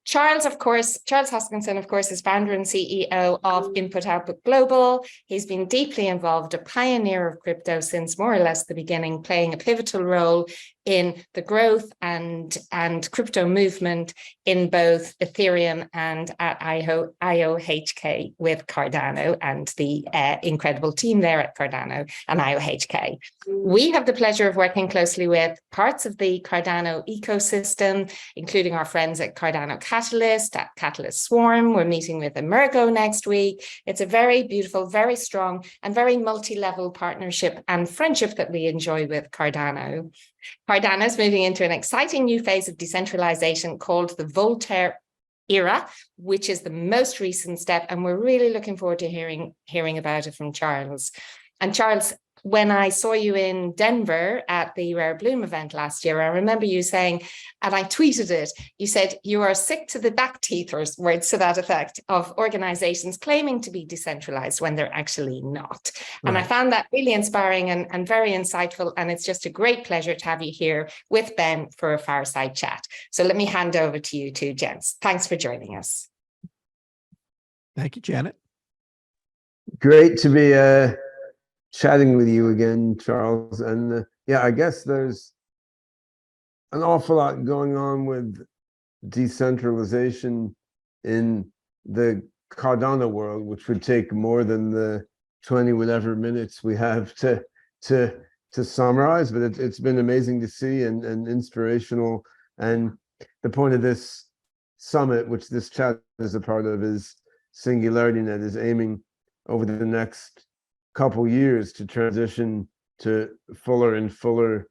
Charles Hoskinson, of course, is founder and CEO of Input Output Global. He's been deeply involved, a pioneer of crypto since more or less the beginning, playing a pivotal role in the growth and crypto movement in both Ethereum and at IOHK with Cardano and the incredible team there at Cardano and IOHK. We have the pleasure of working closely with parts of the Cardano ecosystem, including our friends at Cardano Catalyst, at Catalyst Swarm. We're meeting with Emergo next week. It's a very beautiful, very strong, and very multi-level partnership and friendship that we enjoy with Cardano. Cardano is moving into an exciting new phase of decentralization called the Voltaire era, which is the most recent step, and we're really looking forward to hearing about it from Charles. And Charles, when I saw you in Denver at the Rare Bloom event last year, I remember you saying, and I tweeted it, you said you are sick to the back teeth, or words to that effect, of organizations claiming to be decentralized when they're actually not. Right. And I found that really inspiring and very insightful. And it's just a great pleasure to have you here with Ben for a fireside chat. So let me hand over to you two gents. Thanks for joining us. Thank you, Janet. Great to be chatting with you again, Charles. And yeah, I guess there's an awful lot going on with decentralization in the Cardano world, which would take more than the 20 whatever minutes we have to summarize. But it's been amazing to see and inspirational. And the point of this summit, which this chat is a part of, is SingularityNET is aiming over the next couple years to transition to fuller and fuller,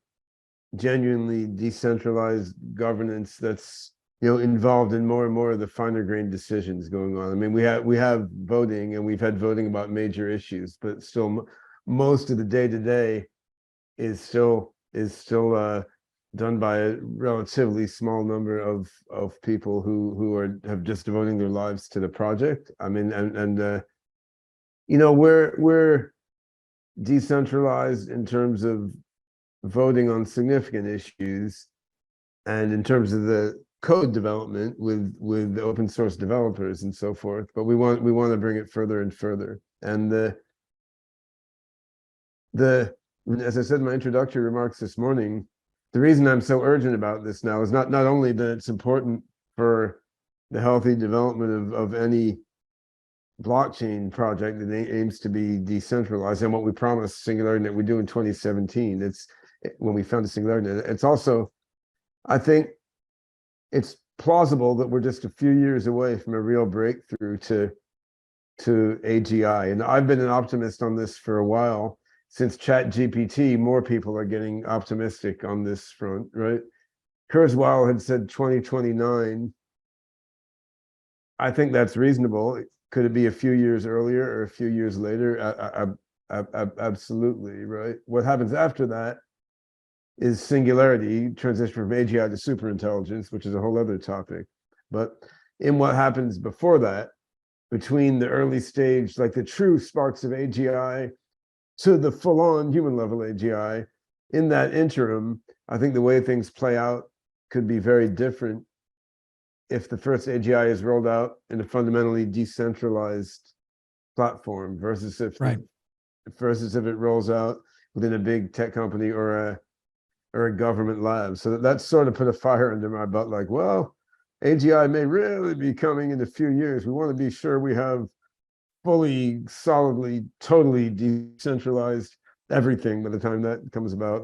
genuinely decentralized governance that's involved in more and more of the finer grained decisions going on. I mean, we have voting, and we've had voting about major issues, but still most of the day-to-day is still done by a relatively small number of people who have just devoting their lives to the project. I mean, we're decentralized in terms of voting on significant issues and in terms of the code development with open source developers and so forth, but we want to bring it further and further. And as I said in my introductory remarks this morning, the reason I'm so urgent about this now is not only that it's important for the healthy development of any blockchain project that aims to be decentralized, and what we promised SingularityNET we do in 2017. It's when we founded SingularityNET. It's also, I think, it's plausible that we're just a few years away from a real breakthrough to AGI. And I've been an optimist on this for a while. Since ChatGPT, more people are getting optimistic on this front, right? Kurzweil had said 2029. I think that's reasonable. Could it be a few years earlier or a few years later? Absolutely, right? What happens after that is singularity, transition from AGI to superintelligence, which is a whole other topic. But in what happens before that, between the early stage, like the true sparks of AGI to the full-on human-level AGI, in that interim, I think the way things play out could be very different if the first AGI is rolled out in a fundamentally decentralized platform versus if it rolls out within a big tech company or a government lab. So that's sort of put a fire under my butt, like, well, AGI may really be coming in a few years. We want to be sure we have fully, solidly, totally decentralized everything by the time that comes about.